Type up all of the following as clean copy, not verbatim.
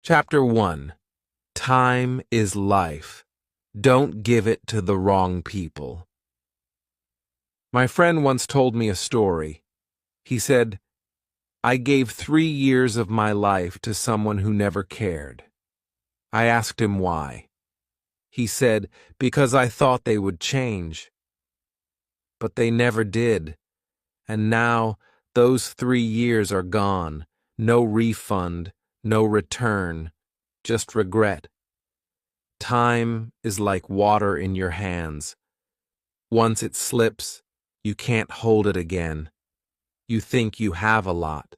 Chapter 1. Time is life. Don't give it to the wrong people. My friend once told me a story. He said, "I gave 3 years of my life to someone who never cared." I asked him why. He said, "Because I thought they would change." But they never did. And now those 3 years are gone. No refund, no return, just regret. Time is like water in your hands. Once it slips, you can't hold it again. You think you have a lot,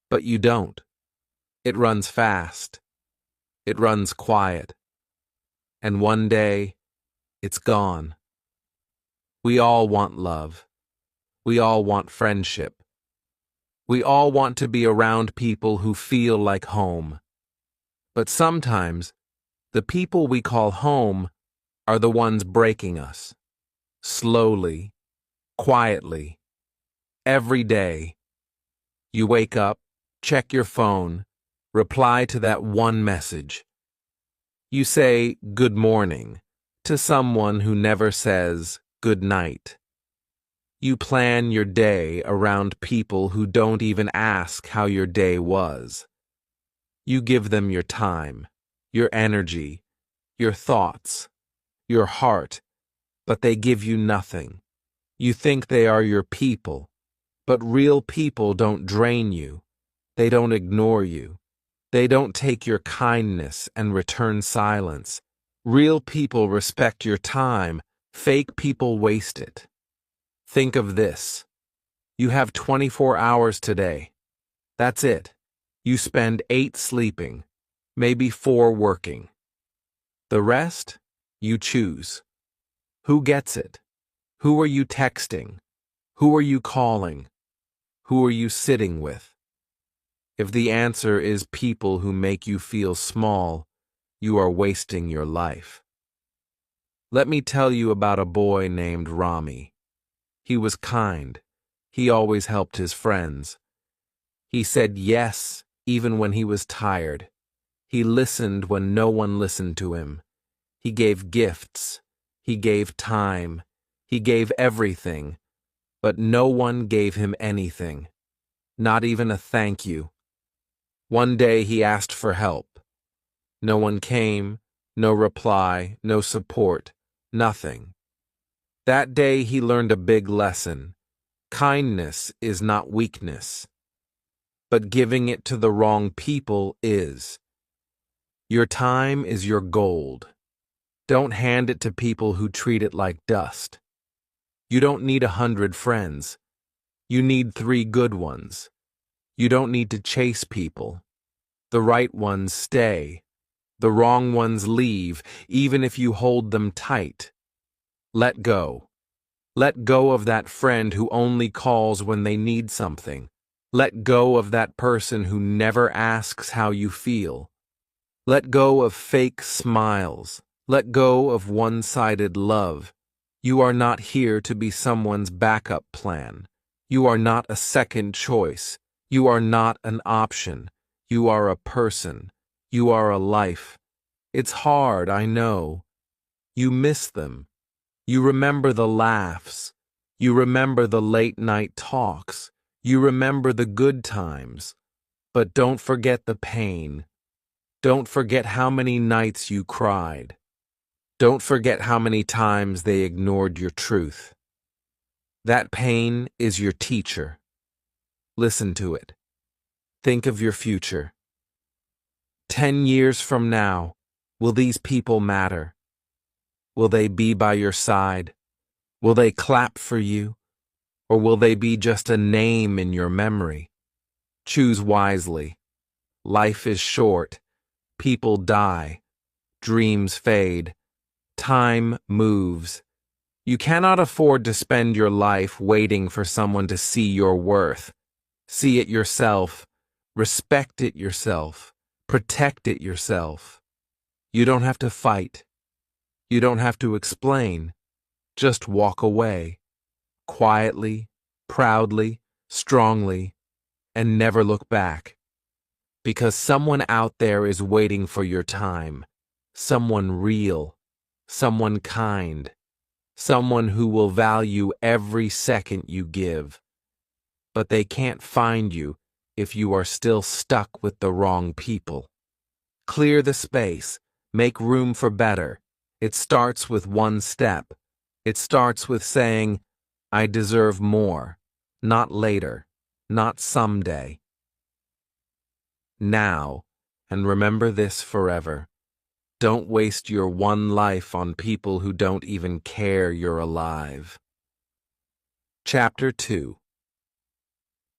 but you don't. It runs fast. It runs quiet. And one day, it's gone. We all want love. We all want friendship. We all want to be around people who feel like home. But sometimes, the people we call home are the ones breaking us. Slowly, quietly, every day. You wake up, check your phone, reply to that one message. You say good morning to someone who never says good night. You plan your day around people who don't even ask how your day was. You give them your time, your energy, your thoughts, your heart, but they give you nothing. You think they are your people, but real people don't drain you. They don't ignore you. They don't take your kindness and return silence. Real people respect your time. Fake people waste it. Think of this. You have 24 hours today. That's it. You spend 8 sleeping, maybe 4 working. The rest, you choose. Who gets it? Who are you texting? Who are you calling? Who are you sitting with? If the answer is people who make you feel small, you are wasting your life. Let me tell you about a boy named Rami. He was kind. He always helped his friends. He said yes, even when he was tired. He listened when no one listened to him. He gave gifts. He gave time. He gave everything. But no one gave him anything. Not even a thank you. One day he asked for help. No one came, no reply, no support, nothing. That day he learned a big lesson. Kindness is not weakness, but giving it to the wrong people is. Your time is your gold. Don't hand it to people who treat it like dust. You don't need 100 friends. You need 3 good ones. You don't need to chase people. The right ones stay. The wrong ones leave, even if you hold them tight. Let go. Let go of that friend who only calls when they need something. Let go of that person who never asks how you feel. Let go of fake smiles. Let go of one-sided love. You are not here to be someone's backup plan. You are not a second choice. You are not an option. You are a person. You are a life. It's hard, I know. You miss them. You remember the laughs. You remember the late-night talks. You remember the good times. But don't forget the pain. Don't forget how many nights you cried. Don't forget how many times they ignored your truth. That pain is your teacher. Listen to it. Think of your future. 10 years from now, will these people matter? Will they be by your side? Will they clap for you? Or will they be just a name in your memory? Choose wisely. Life is short. People die. Dreams fade. Time moves. You cannot afford to spend your life waiting for someone to see your worth. See it yourself. Respect it yourself. Protect it yourself. You don't have to fight. You don't have to explain. Just walk away. Quietly, proudly, strongly, and never look back. because someone out there is waiting for your time. Someone real, someone kind, someone who will value every second you give. But they can't find you if you are still stuck with the wrong people. Clear the space. Make room for better. It starts with one step. It starts with saying, I deserve more, not later, not someday. Now, and remember this forever. Don't waste your one life on people who don't even care you're alive. Chapter 2.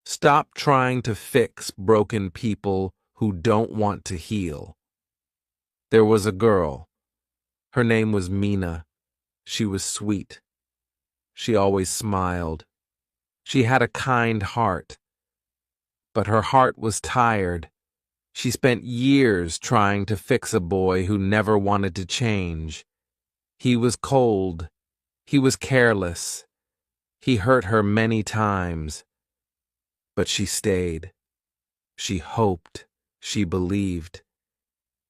Stop trying to fix broken people who don't want to heal. There was a girl. Her name was Mina. She was sweet. She always smiled. She had a kind heart. But her heart was tired. She spent years trying to fix a boy who never wanted to change. He was cold. He was careless. He hurt her many times. But she stayed. She hoped. She believed.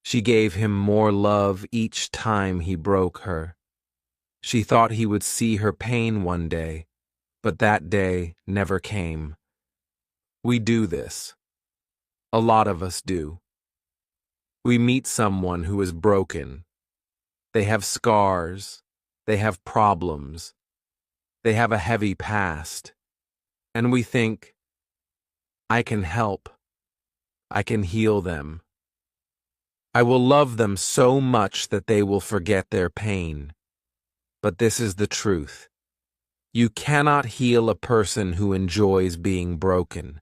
She gave him more love each time he broke her. She thought he would see her pain one day, but that day never came. We do this. A lot of us do. We meet someone who is broken. They have scars. They have problems. They have a heavy past. And we think, I can help. I can heal them. I will love them so much that they will forget their pain. But this is the truth. You cannot heal a person who enjoys being broken.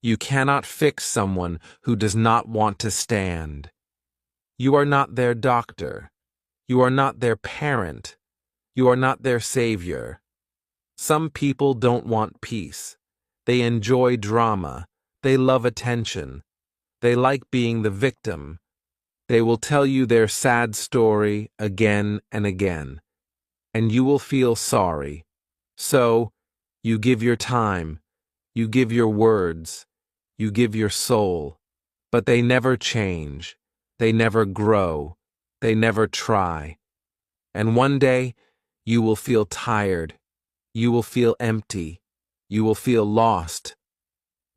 You cannot fix someone who does not want to stand. You are not their doctor. You are not their parent. You are not their savior. Some people don't want peace. They enjoy drama. They love attention. They like being the victim. They will tell you their sad story again and again, and you will feel sorry. So, you give your time, you give your words, you give your soul, but they never change, they never grow, they never try. And one day, you will feel tired, you will feel empty, you will feel lost,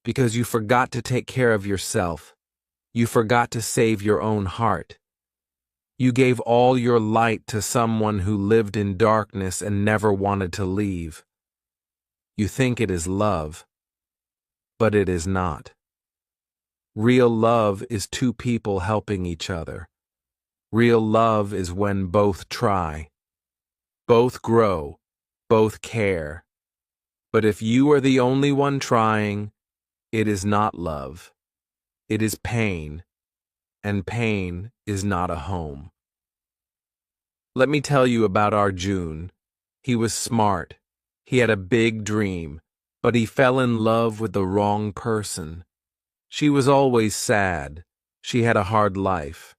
because you forgot to take care of yourself. You forgot to save your own heart. You gave all your light to someone who lived in darkness and never wanted to leave. You think it is love, but it is not. Real love is two people helping each other. Real love is when both try, both grow, both care. But if you are the only one trying, it is not love. It is pain, and pain is not a home. Let me tell you about Arjun. He was smart. He had a big dream, but he fell in love with the wrong person. She was always sad. She had a hard life.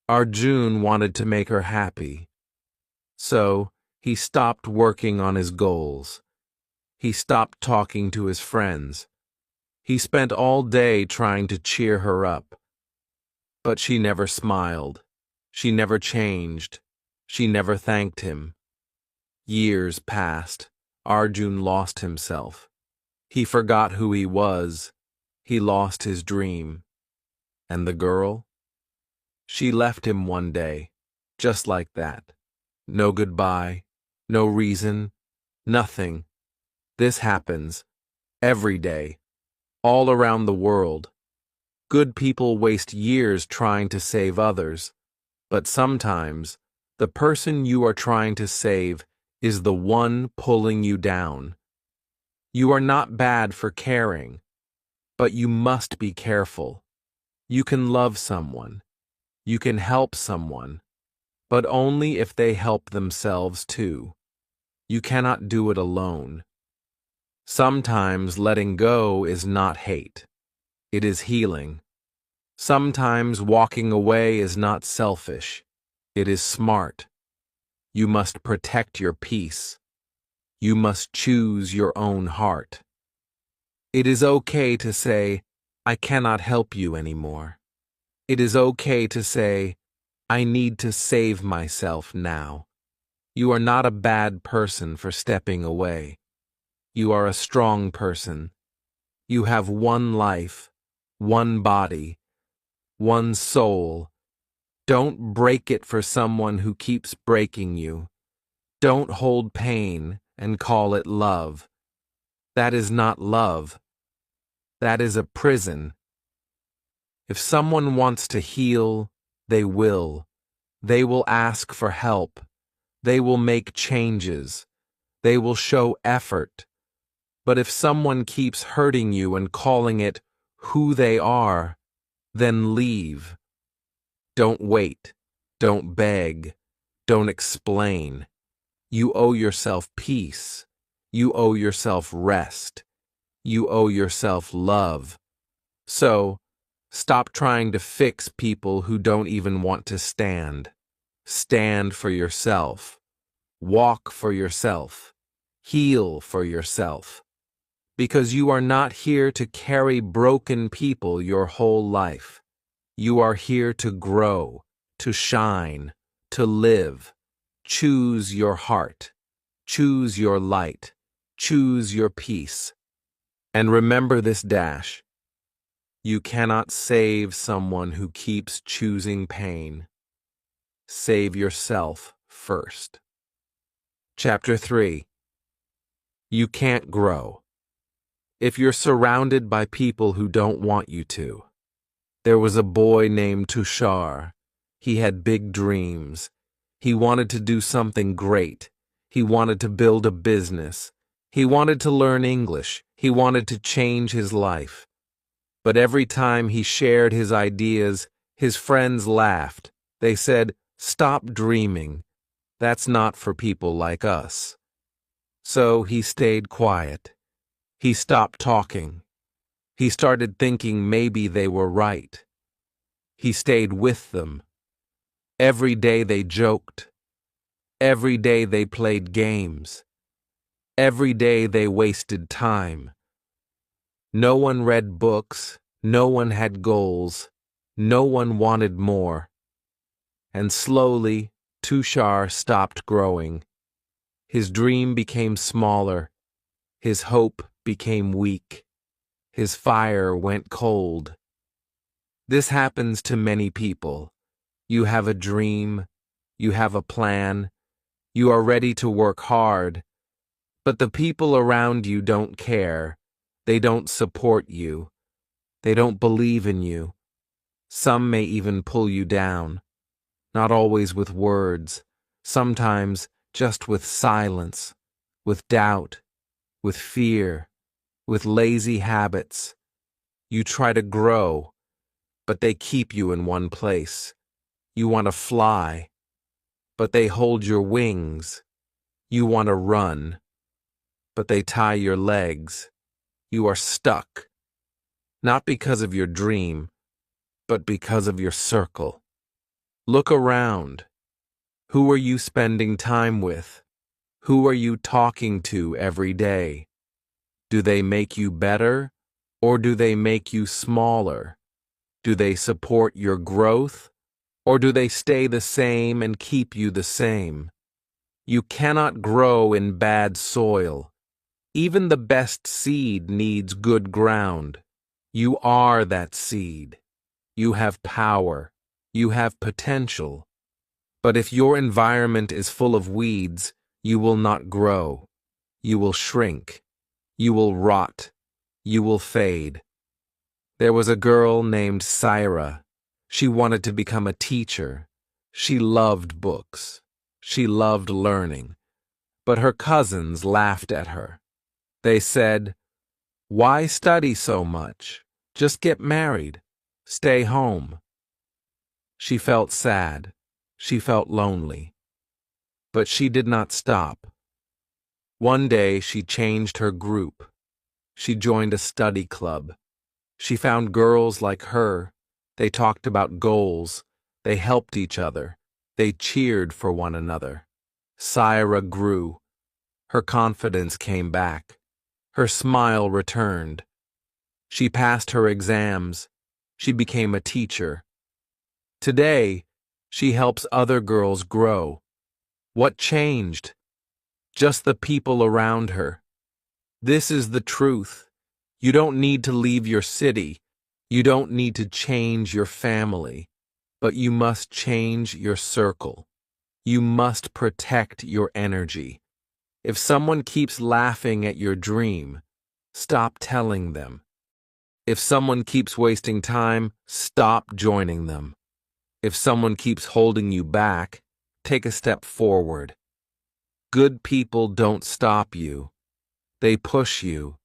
Arjun wanted to make her happy. So, he stopped working on his goals. He stopped talking to his friends. He spent all day trying to cheer her up. But she never smiled. She never changed. She never thanked him. Years passed. Arjun lost himself. He forgot who he was. He lost his dream. And the girl? She left him one day, just like that. No goodbye, no reason, nothing. This happens every day. All around the world. Good people waste years trying to save others, but sometimes the person you are trying to save is the one pulling you down. You are not bad for caring, but you must be careful. You can love someone. You can help someone, but only if they help themselves too. You cannot do it alone. Sometimes letting go is not hate. It is healing. Sometimes walking away is not selfish. It is smart. You must protect your peace. You must choose your own heart. It is okay to say, I cannot help you anymore. It is okay to say, I need to save myself now. You are not a bad person for stepping away. You are a strong person. You have one life, one body, one soul. Don't break it for someone who keeps breaking you. Don't hold pain and call it love. That is not love. That is a prison. If someone wants to heal, they will. They will ask for help. They will make changes. They will show effort. But if someone keeps hurting you and calling it who they are, then leave. Don't wait. Don't beg. Don't explain. You owe yourself peace. You owe yourself rest. You owe yourself love. So, stop trying to fix people who don't even want to stand. Stand for yourself. Walk for yourself. Heal for yourself. Because you are not here to carry broken people your whole life. You are here to grow, to shine, to live. Choose your heart. Choose your light. Choose your peace. And remember this dash. You cannot save someone who keeps choosing pain. Save yourself first. Chapter 3. You can't grow. If you're surrounded by people who don't want you to. There was a boy named Tushar. He had big dreams. He wanted to do something great. He wanted to build a business. He wanted to learn English. He wanted to change his life. But every time he shared his ideas, his friends laughed. They said, "Stop dreaming. That's not for people like us." So he stayed quiet. He stopped talking. He started thinking maybe they were right. He stayed with them. Every day they joked. Every day they played games. Every day they wasted time. No one read books. No one had goals. No one wanted more. And slowly, Tushar stopped growing. His dream became smaller. His hope became weak. His fire went cold. This happens to many people. You have a dream. You have a plan. You are ready to work hard. But the people around you don't care. They don't support you. They don't believe in you. Some may even pull you down. Not always with words. Sometimes just with silence, with doubt, with fear, with lazy habits. You try to grow, but they keep you in one place. You want to fly, but they hold your wings. You want to run, but they tie your legs. You are stuck, not because of your dream, but because of your circle. Look around. Who are you spending time with? Who are you talking to every day? Do they make you better, or do they make you smaller? Do they support your growth, or do they stay the same and keep you the same? You cannot grow in bad soil. Even the best seed needs good ground. You are that seed. You have power. You have potential. But if your environment is full of weeds, you will not grow. You will shrink. You will rot. You will fade. There was a girl named Syra. She wanted to become a teacher. She loved books. She loved learning. But her cousins laughed at her. They said, "Why study so much? Just get married. Stay home." She felt sad. She felt lonely. But she did not stop. One day she changed her group. She joined a study club. She found girls like her. They talked about goals. They helped each other. They cheered for one another. Syra grew. Her confidence came back. Her smile returned. She passed her exams. She became a teacher. Today, she helps other girls grow. What changed? Just the people around her. This is the truth. You don't need to leave your city. You don't need to change your family. But you must change your circle. You must protect your energy. If someone keeps laughing at your dream, stop telling them. If someone keeps wasting time, stop joining them. If someone keeps holding you back, take a step forward. Good people don't stop you. They push you.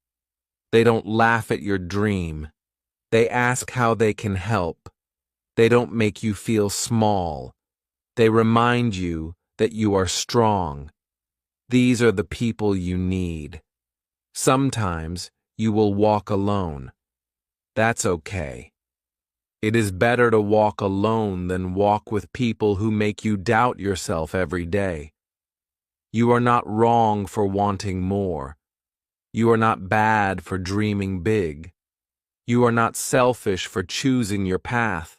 They don't laugh at your dream. They ask how they can help. They don't make you feel small. They remind you that you are strong. These are the people you need. Sometimes you will walk alone. That's okay. It is better to walk alone than walk with people who make you doubt yourself every day. You are not wrong for wanting more. You are not bad for dreaming big. You are not selfish for choosing your path.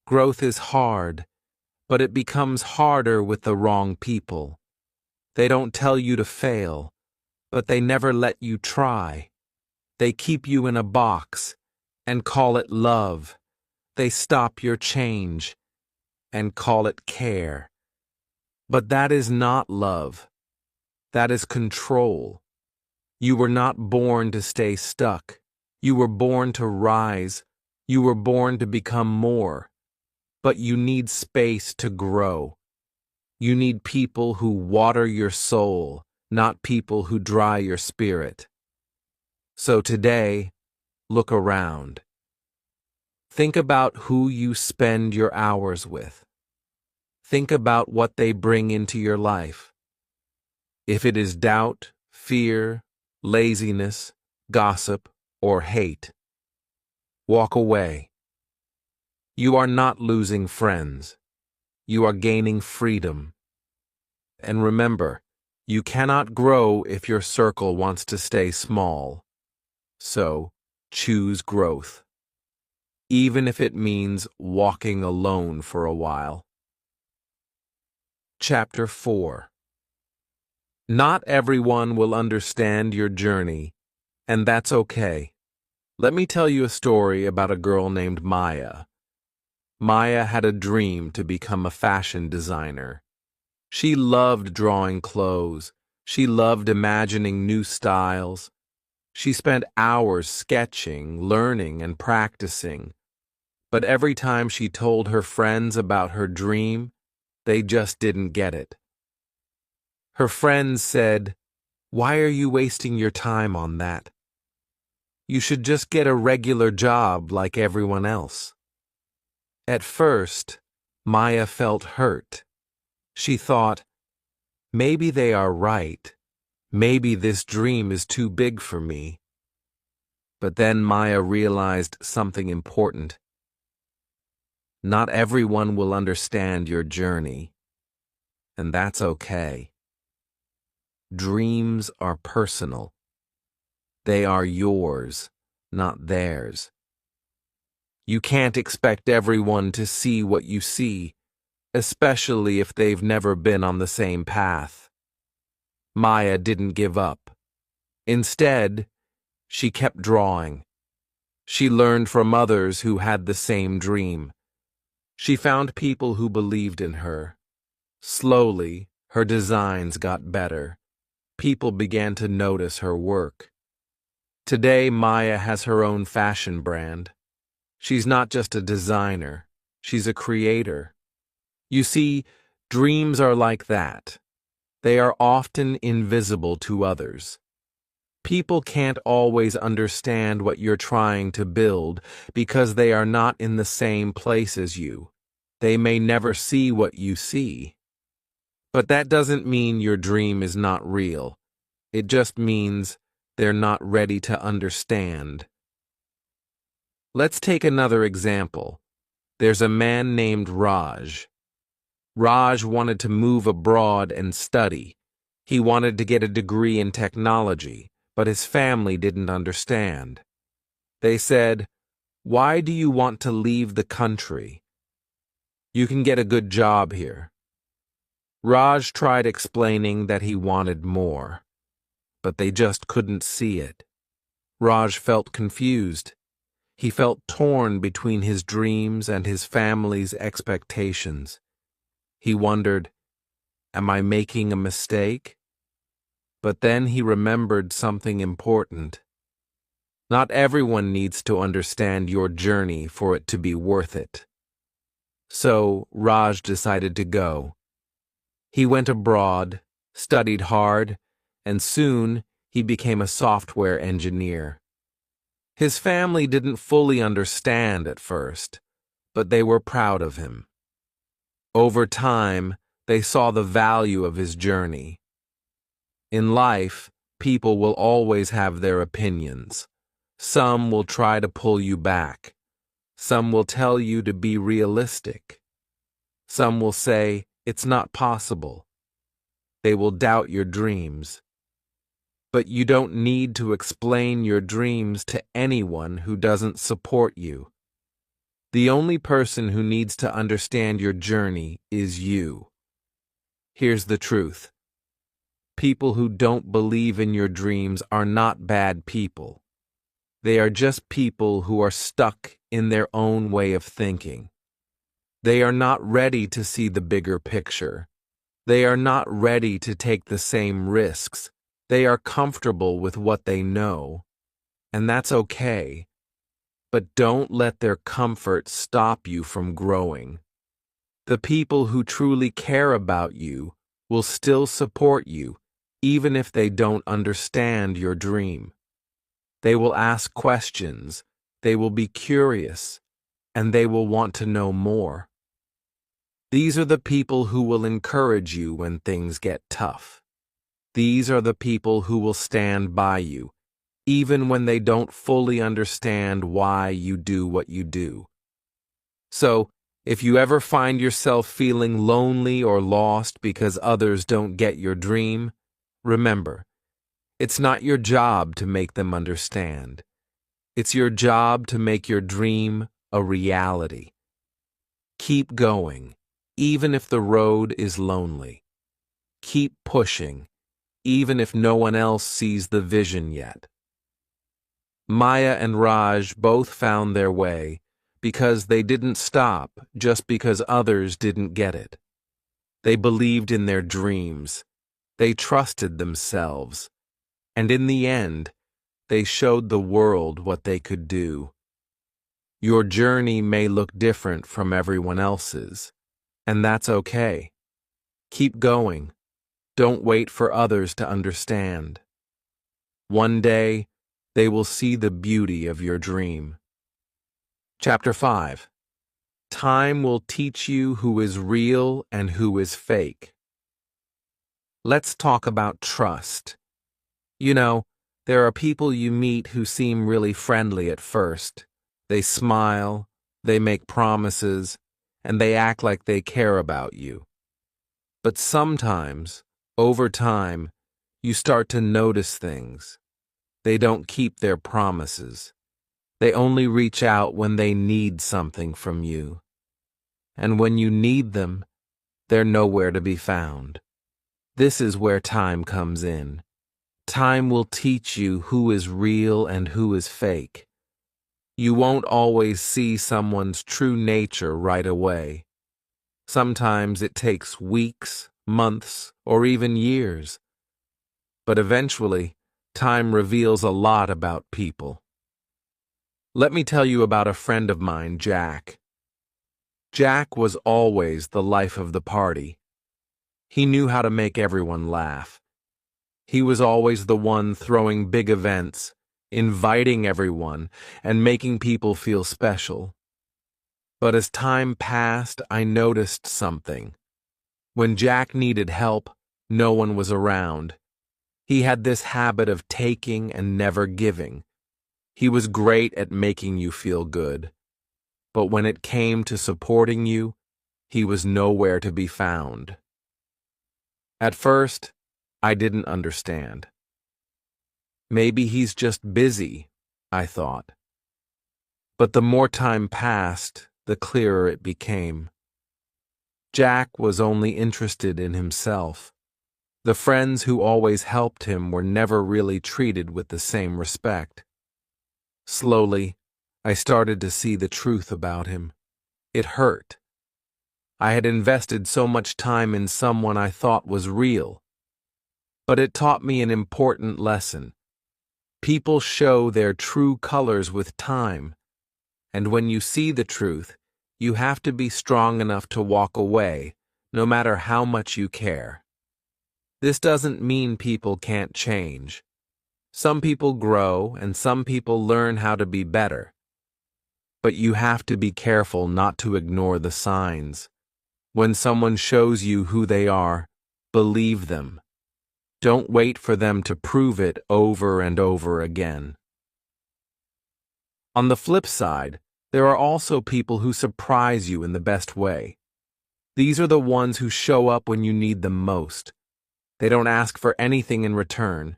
Growth is hard, but it becomes harder with the wrong people. They don't tell you to fail, but they never let you try. They keep you in a box and call it love. They stop your change and call it care. But that is not love. That is control. You were not born to stay stuck. You were born to rise. You were born to become more. But you need space to grow. You need people who water your soul, not people who dry your spirit. So today, look around. Think about who you spend your hours with. Think about what they bring into your life. If it is doubt, fear, laziness, gossip, or hate, walk away. You are not losing friends. You are gaining freedom. And remember, you cannot grow if your circle wants to stay small. So, choose growth. Even if it means walking alone for a while. Chapter 4. Not everyone will understand your journey, and that's okay. Let me tell you a story about a girl named Maya. Maya had a dream to become a fashion designer. She loved drawing clothes. She loved imagining new styles. She spent hours sketching, learning, and practicing. But every time she told her friends about her dream, they just didn't get it. Her friends said, "Why are you wasting your time on that? You should just get a regular job like everyone else." At first, Maya felt hurt. She thought, maybe they are right. Maybe this dream is too big for me. But then Maya realized something important. Not everyone will understand your journey, and that's okay. Dreams are personal. They are yours, not theirs. You can't expect everyone to see what you see, especially if they've never been on the same path. Maya didn't give up. Instead, she kept drawing. She learned from others who had the same dream. She found people who believed in her. Slowly, her designs got better. People began to notice her work. Today, Maya has her own fashion brand. She's not just a designer, she's a creator. You see, dreams are like that. They are often invisible to others. People can't always understand what you're trying to build because they are not in the same place as you. They may never see what you see. But that doesn't mean your dream is not real. It just means they're not ready to understand. Let's take another example. There's a man named Raj. Raj wanted to move abroad and study. He wanted to get a degree in technology, but his family didn't understand. They said, "Why do you want to leave the country? You can get a good job here." Raj tried explaining that he wanted more, but they just couldn't see it. Raj felt confused. He felt torn between his dreams and his family's expectations. He wondered, am I making a mistake? But then he remembered something important. Not everyone needs to understand your journey for it to be worth it. So Raj decided to go. He went abroad, studied hard, and soon he became a software engineer. His family didn't fully understand at first, but they were proud of him. Over time, they saw the value of his journey. In life, people will always have their opinions. Some will try to pull you back. Some will tell you to be realistic. Some will say, it's not possible. They will doubt your dreams. But you don't need to explain your dreams to anyone who doesn't support you. The only person who needs to understand your journey is you. Here's the truth. People who don't believe in your dreams are not bad people. They are just people who are stuck in their own way of thinking. They are not ready to see the bigger picture. They are not ready to take the same risks. They are comfortable with what they know, and that's okay. But don't let their comfort stop you from growing. The people who truly care about you will still support you, even if they don't understand your dream. They will ask questions, they will be curious, and they will want to know more. These are the people who will encourage you when things get tough. These are the people who will stand by you, even when they don't fully understand why you do what you do. So, if you ever find yourself feeling lonely or lost because others don't get your dream, remember, it's not your job to make them understand. It's your job to make your dream a reality. Keep going, even if the road is lonely. Keep pushing, even if no one else sees the vision yet. Maya and Raj both found their way because they didn't stop just because others didn't get it. They believed in their dreams. They trusted themselves. And in the end, they showed the world what they could do. Your journey may look different from everyone else's, and that's okay. Keep going. Don't wait for others to understand. One day, they will see the beauty of your dream. Chapter 5. Time will teach you who is real and who is fake. Let's talk about trust. You know, there are people you meet who seem really friendly at first. They smile, they make promises, and they act like they care about you. But sometimes, over time, you start to notice things. They don't keep their promises. They only reach out when they need something from you. And when you need them, they're nowhere to be found. This is where time comes in. Time will teach you who is real and who is fake. You won't always see someone's true nature right away. Sometimes it takes weeks, months, or even years. But eventually, time reveals a lot about people. Let me tell you about a friend of mine, Jack. Jack was always the life of the party. He knew how to make everyone laugh. He was always the one throwing big events, inviting everyone, and making people feel special. But as time passed, I noticed something. When Jack needed help, no one was around. He had this habit of taking and never giving. He was great at making you feel good. But when it came to supporting you, he was nowhere to be found. At first, I didn't understand. Maybe he's just busy, I thought. But the more time passed, the clearer it became. Jack was only interested in himself. The friends who always helped him were never really treated with the same respect. Slowly, I started to see the truth about him. It hurt. I had invested so much time in someone I thought was real. But it taught me an important lesson. People show their true colors with time, and when you see the truth, you have to be strong enough to walk away, no matter how much you care. This doesn't mean people can't change. Some people grow, and some people learn how to be better. But you have to be careful not to ignore the signs. When someone shows you who they are, believe them. Don't wait for them to prove it over and over again. On the flip side, there are also people who surprise you in the best way. These are the ones who show up when you need them most. They don't ask for anything in return.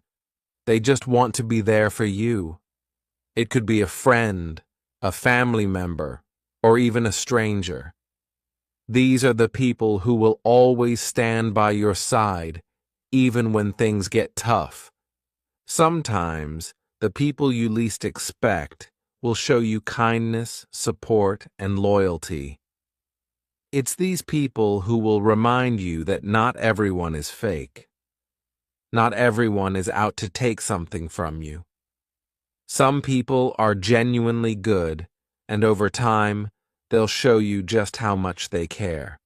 They just want to be there for you. It could be a friend, a family member, or even a stranger. These are the people who will always stand by your side, even when things get tough. Sometimes, the people you least expect will show you kindness, support, and loyalty. It's these people who will remind you that not everyone is fake. Not everyone is out to take something from you. Some people are genuinely good, and over time, they'll show you just how much they care.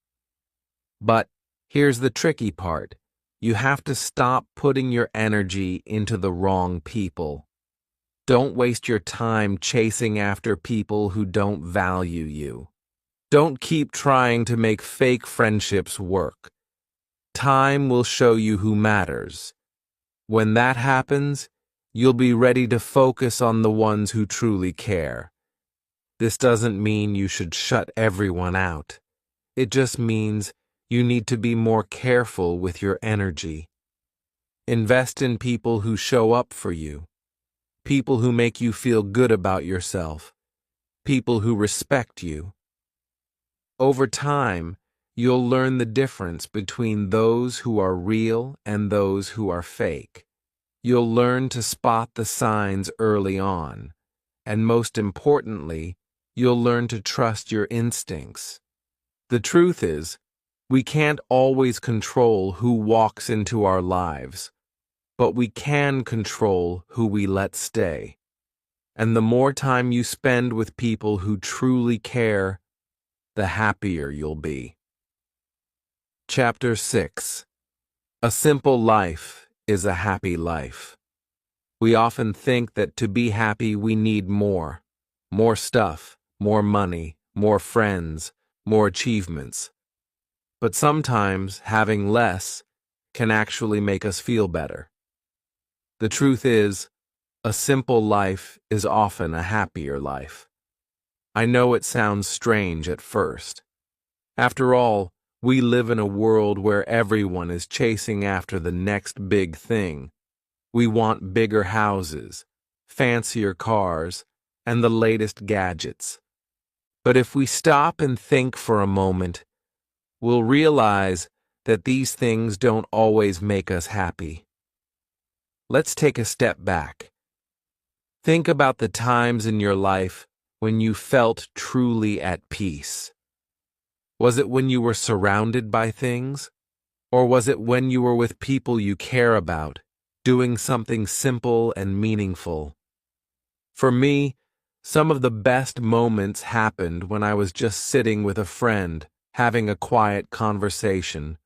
But here's the tricky part. You have to stop putting your energy into the wrong people. Don't waste your time chasing after people who don't value you. Don't keep trying to make fake friendships work. Time will show you who matters. When that happens, you'll be ready to focus on the ones who truly care. This doesn't mean you should shut everyone out. It just means you need to be more careful with your energy. Invest in people who show up for you. People who make you feel good about yourself. People who respect you. Over time, you'll learn the difference between those who are real and those who are fake. You'll learn to spot the signs early on, and most importantly, you'll learn to trust your instincts. The truth is, we can't always control who walks into our lives, but we can control who we let stay. And the more time you spend with people who truly care, the happier you'll be. Chapter 6. A simple life is a happy life. We often think that to be happy we need more. More stuff, more money, more friends, more achievements. But sometimes having less can actually make us feel better. The truth is, a simple life is often a happier life. I know it sounds strange at first. After all, we live in a world where everyone is chasing after the next big thing. We want bigger houses, fancier cars, and the latest gadgets. But if we stop and think for a moment, we'll realize that these things don't always make us happy. Let's take a step back. Think about the times in your life when you felt truly at peace. Was it when you were surrounded by things? Or was it when you were with people you care about, doing something simple and meaningful? For me, some of the best moments happened when I was just sitting with a friend, having a quiet conversation,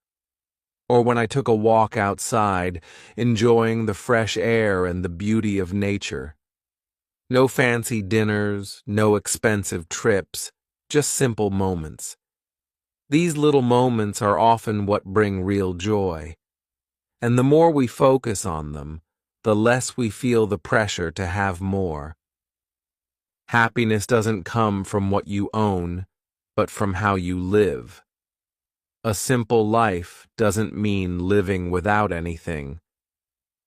or when I took a walk outside, enjoying the fresh air and the beauty of nature. No fancy dinners, no expensive trips, just simple moments. These little moments are often what bring real joy. And the more we focus on them, the less we feel the pressure to have more. Happiness doesn't come from what you own, but from how you live. A simple life doesn't mean living without anything.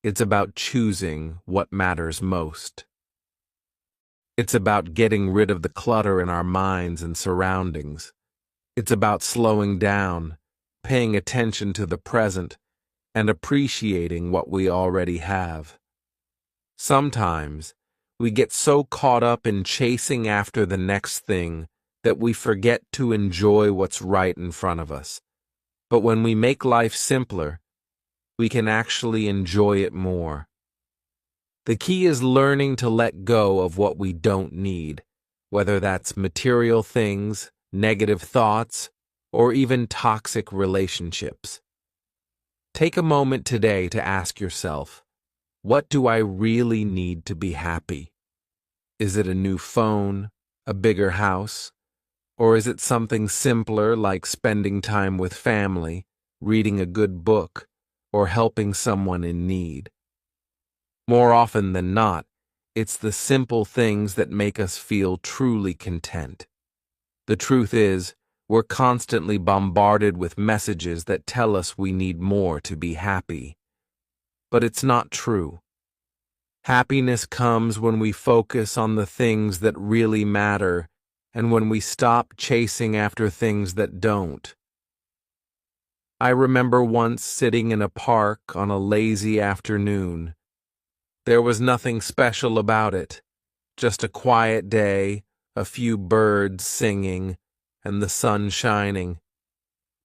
It's about choosing what matters most. It's about getting rid of the clutter in our minds and surroundings. It's about slowing down, paying attention to the present, and appreciating what we already have. Sometimes, we get so caught up in chasing after the next thing that we forget to enjoy what's right in front of us. But when we make life simpler, we can actually enjoy it more. The key is learning to let go of what we don't need, whether that's material things, negative thoughts, or even toxic relationships. Take a moment today to ask yourself, what do I really need to be happy? Is it a new phone, a bigger house, or is it something simpler like spending time with family, reading a good book, or helping someone in need? More often than not, it's the simple things that make us feel truly content. The truth is, we're constantly bombarded with messages that tell us we need more to be happy. But it's not true. Happiness comes when we focus on the things that really matter and when we stop chasing after things that don't. I remember once sitting in a park on a lazy afternoon. There was nothing special about it, just a quiet day, a few birds singing, and the sun shining.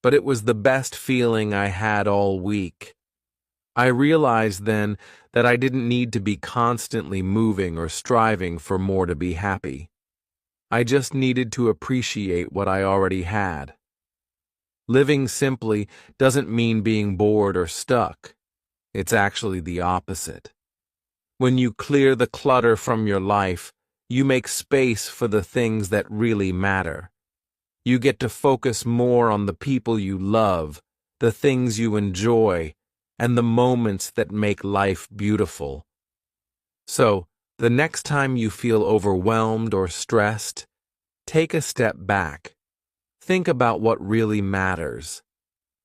But it was the best feeling I had all week. I realized then that I didn't need to be constantly moving or striving for more to be happy. I just needed to appreciate what I already had. Living simply doesn't mean being bored or stuck. It's actually the opposite. When you clear the clutter from your life, you make space for the things that really matter. You get to focus more on the people you love, the things you enjoy, and the moments that make life beautiful. So, the next time you feel overwhelmed or stressed, take a step back. Think about what really matters.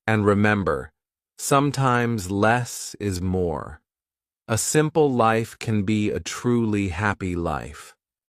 And remember, sometimes less is more. A simple life can be a truly happy life.